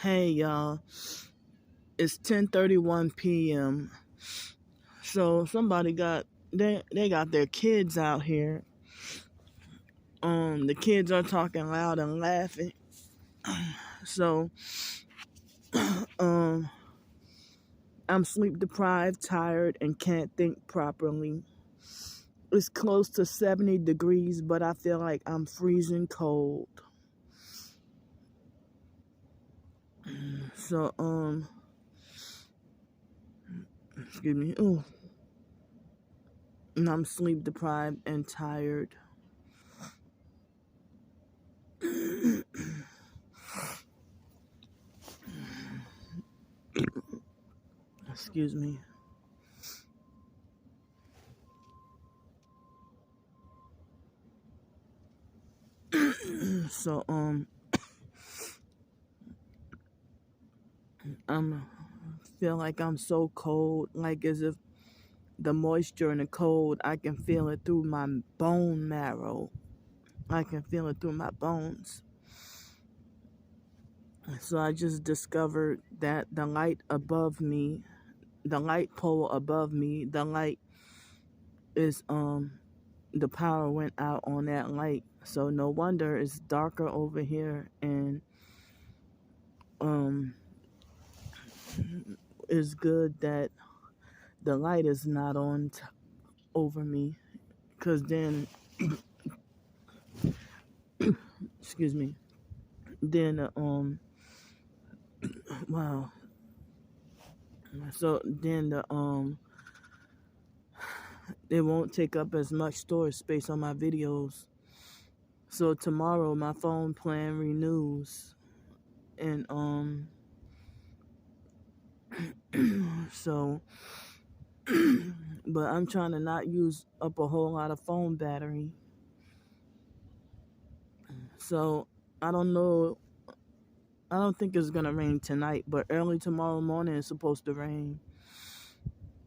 Hey y'all, it's 10:31 p.m. So somebody they got their kids out here. The kids are talking loud and laughing. So um I'm sleep deprived, tired, and can't think properly. It's close to 70 degrees, but I feel like I'm freezing cold. So excuse me. Ooh. And I'm sleep deprived and tired. Excuse me. So I'm feel like I'm so cold, like as if the moisture and the cold, I can feel it through my bone marrow. I can feel it through my bones. So I just discovered that the light above me, the light pole above me, the light is the power went out on that light. So no wonder it's darker over here, and um it's good that the light is not on over me, because then excuse me, then wow, so then it won't take up as much storage space on my videos. So tomorrow my phone plan renews, and so but I'm trying to not use up a whole lot of phone battery. So I don't know, I don't think it's gonna rain tonight, but early tomorrow morning it's supposed to rain.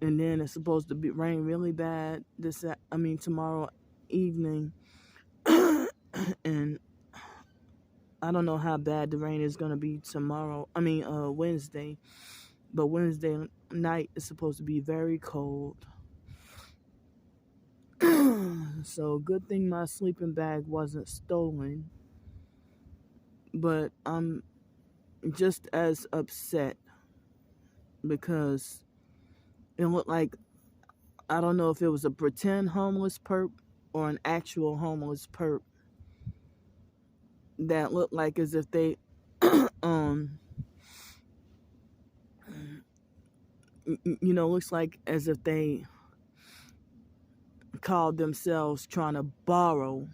And then it's supposed to be rain really bad tomorrow evening. And I don't know how bad the rain is gonna be tomorrow. Wednesday. But Wednesday night is supposed to be very cold. So good thing my sleeping bag wasn't stolen. But I'm just as upset because it looked like, I don't know if it was a pretend homeless perp or an actual homeless perp that looked like as if they looks like as if they called themselves trying to borrow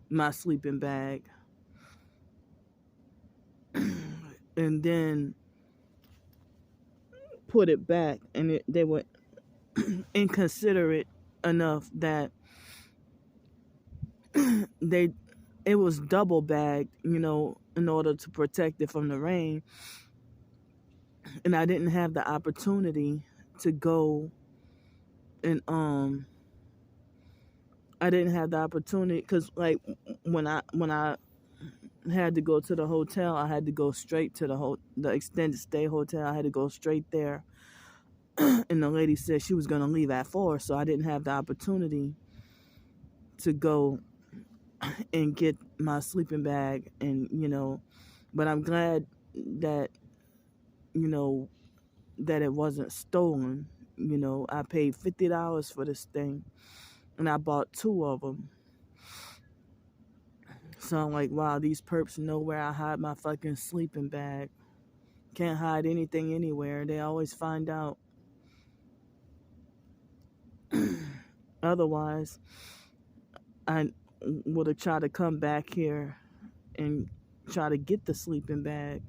my sleeping bag and then put it back, and they were inconsiderate enough that it was double bagged, in order to protect it from the rain. And I didn't have the opportunity to go and I didn't have the opportunity, because like when I had to go to the hotel, I had to go straight to the extended stay hotel. I had to go straight there. And the lady said she was going to leave at 4, so I didn't have the opportunity to go and get my sleeping bag. And but I'm glad that that it wasn't stolen. I paid $50 for this thing, and I bought 2 of them. So I'm like, wow, these perps know where I hide my fucking sleeping bag. Can't hide anything anywhere. They always find out. Otherwise, I would have tried to come back here and try to get the sleeping bag.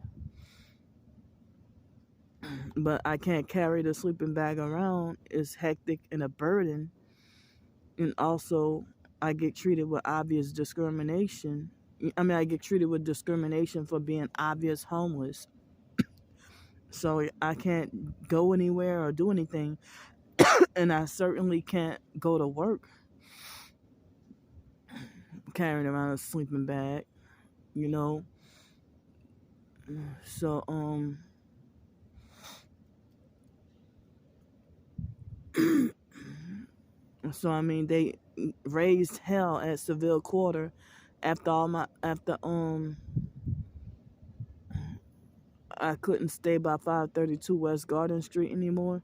But I can't carry the sleeping bag around. It's hectic and a burden. And also, I get treated with obvious discrimination. I get treated with discrimination for being obvious homeless. So I can't go anywhere or do anything. And I certainly can't go to work carrying around a sleeping bag. So so I mean they raised hell at Seville Quarter after I couldn't stay by 532 West Garden Street anymore.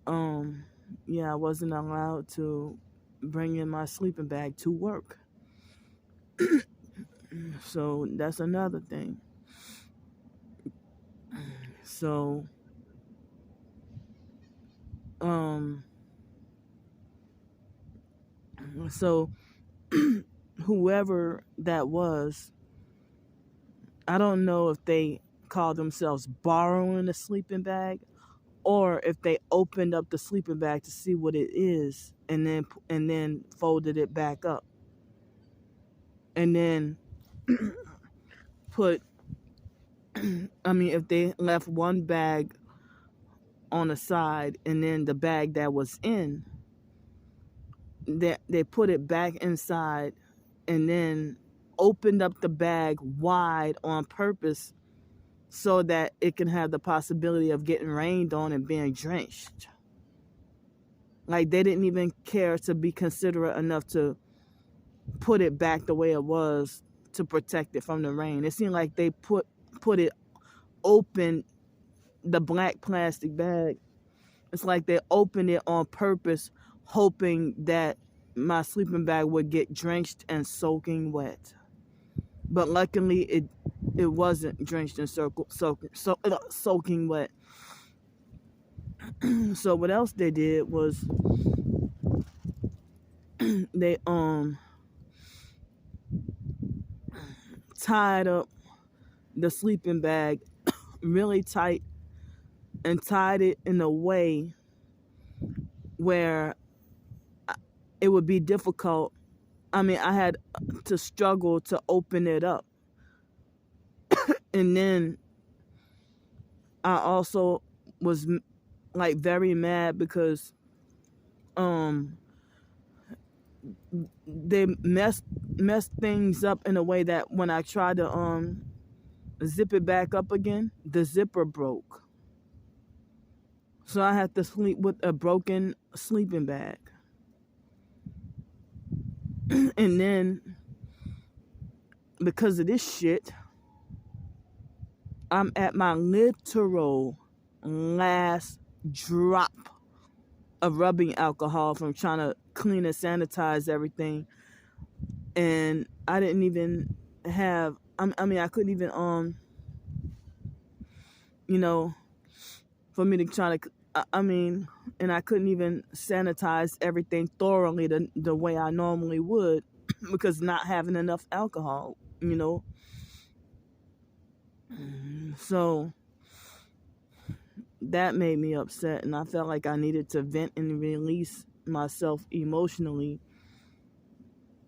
Um yeah, I wasn't allowed to bring in my sleeping bag to work. So that's another thing. So um so whoever that was, I don't know if they call themselves borrowing a sleeping bag or if they opened up the sleeping bag to see what it is and then folded it back up and then put I mean if they left one bag on the side and then the bag that was in they put it back inside and then opened up the bag wide on purpose so that it can have the possibility of getting rained on and being drenched. Like they didn't even care to be considerate enough to put it back the way it was to protect it from the rain. It seemed like they put it open, the black plastic bag. It's like they opened it on purpose, hoping that my sleeping bag would get drenched and soaking wet. But luckily, it wasn't drenched and soaking wet. So what else they did was they tied up the sleeping bag really tight and tied it in a way where it would be difficult. I mean, I had to struggle to open it up. And then I also was like very mad because they messed things up in a way that when I tried to zip it back up again, the zipper broke. So I had to sleep with a broken sleeping bag. And then because of this shit, I'm at my literal last drop of rubbing alcohol from trying to clean and sanitize everything. And I didn't even have, I mean, I couldn't even, you know, for me to try to, I mean, and I couldn't even sanitize everything thoroughly the way I normally would because not having enough alcohol, you know. So that made me upset, and I felt like I needed to vent and release myself emotionally.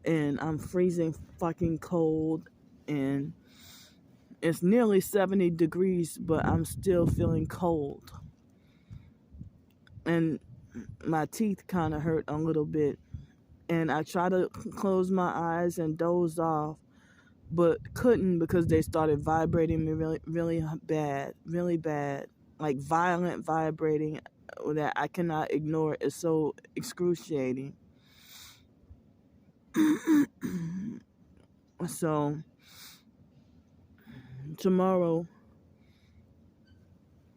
And I'm freezing fucking cold, and it's nearly 70 degrees, but I'm still feeling cold. And my teeth kind of hurt a little bit. And I tried to close my eyes and doze off, but couldn't because they started vibrating me really, really bad, like violent vibrating that I cannot ignore. It's so excruciating. So tomorrow,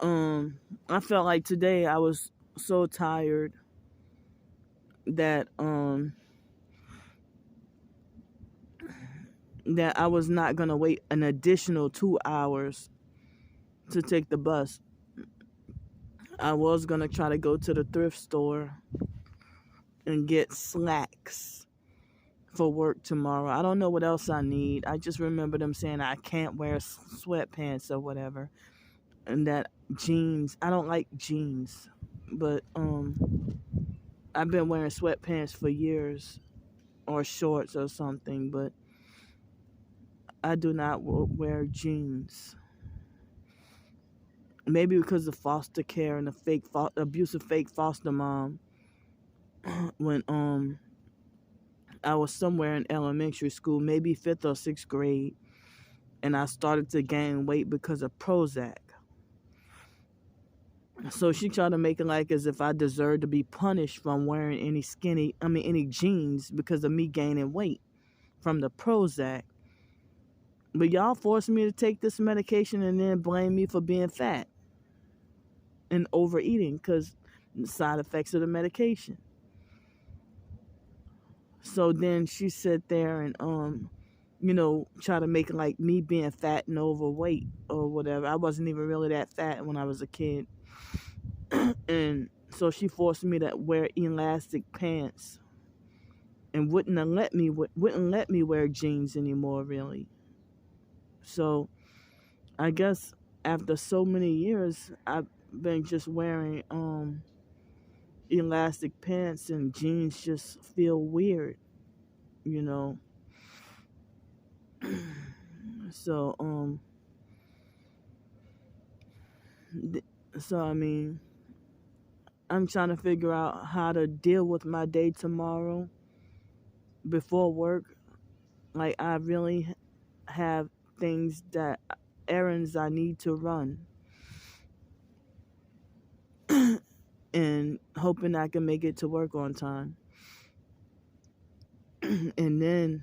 I felt like today I was so tired that that I was not gonna wait an additional 2 hours to take the bus. I was gonna try to go to the thrift store and get slacks for work tomorrow. I don't know what else I need. I just remember them saying I can't wear sweatpants or whatever, and that jeans. I don't like jeans, but I've been wearing sweatpants for years or shorts or something, but I do not wear jeans. Maybe because of foster care and the fake abusive fake foster mom. When I was somewhere in elementary school, maybe 5th or 6th grade, and I started to gain weight because of Prozac. So she tried to make it like as if I deserved to be punished from wearing any jeans because of me gaining weight from the Prozac. But y'all forced me to take this medication and then blame me for being fat and overeating because the side effects of the medication. So then she sat there and try to make it like me being fat and overweight or whatever. I wasn't even really that fat when I was a kid. And so she forced me to wear elastic pants and wouldn't let me wear jeans anymore, really. So I guess after so many years, I've been just wearing elastic pants, and jeans just feel weird, you know. So I mean, I'm trying to figure out how to deal with my day tomorrow before work. Like, I really have errands I need to run, and hoping I can make it to work on time. And then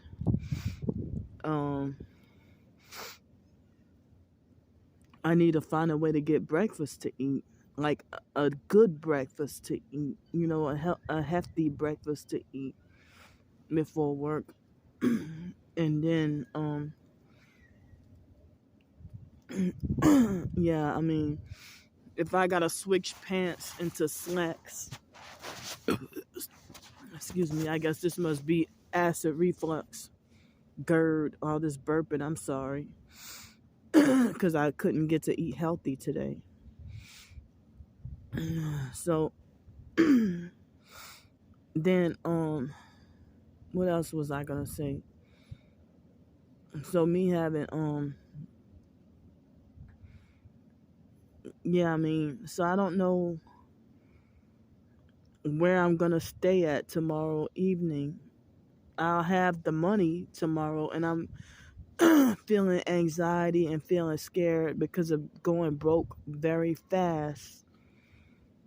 I need to find a way to get breakfast to eat, like a good breakfast to eat, a hefty breakfast to eat before work. And then yeah, I mean, if I gotta switch pants into slacks, excuse me, I guess this must be acid reflux, GERD, all this burping. I'm sorry, because I couldn't get to eat healthy today. So then what else was I gonna say? So me having so I don't know where I'm gonna stay at tomorrow evening. I'll have the money tomorrow, and I'm feeling anxiety and feeling scared because of going broke very fast.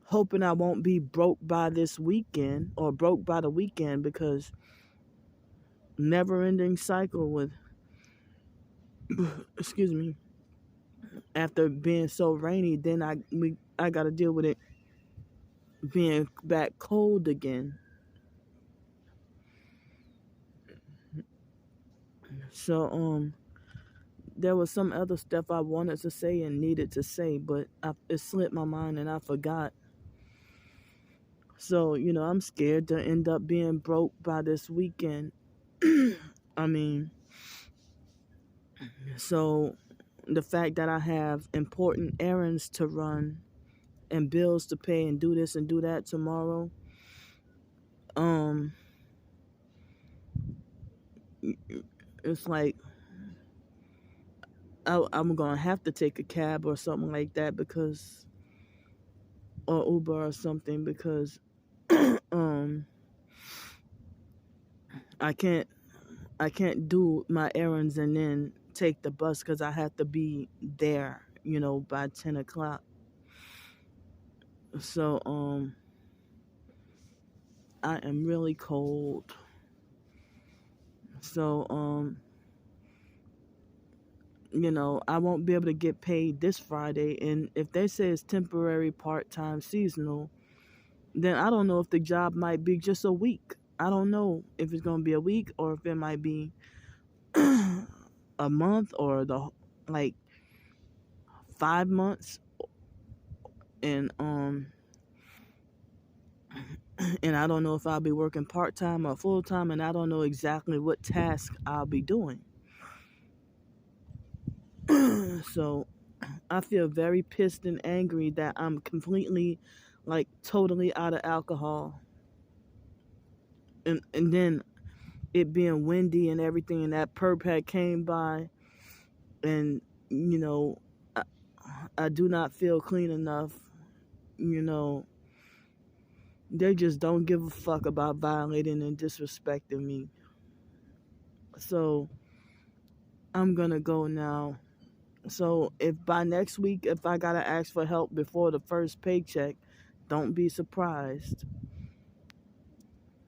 Hoping I won't be broke by this weekend or broke by the weekend, because never-ending cycle with excuse me, after being so rainy, then I got to deal with it being back cold again. So there was some other stuff I wanted to say and needed to say, but it slipped my mind and I forgot. So I'm scared to end up being broke by this weekend. I mean, so the fact that I have important errands to run and bills to pay and do this and do that tomorrow, it's like I'm gonna have to take a cab or something like that, or Uber or something, because I can't do my errands and then take the bus, because I have to be there by 10 o'clock. So I am really cold. So I won't be able to get paid this Friday, and if they say it's temporary, part-time, seasonal, then I don't know if the job might be just a week. I don't know if it's going to be a week or if it might be a month, or 5 months. And and I don't know if I'll be working part-time or full-time, and I don't know exactly what task I'll be doing. So I feel very pissed and angry that I'm completely, totally out of alcohol. And then it being windy and everything, and that perp had came by, and I do not feel clean enough. They just don't give a fuck about violating and disrespecting me. So I'm gonna go now. So if by next week, if I gotta ask for help before the first paycheck, don't be surprised.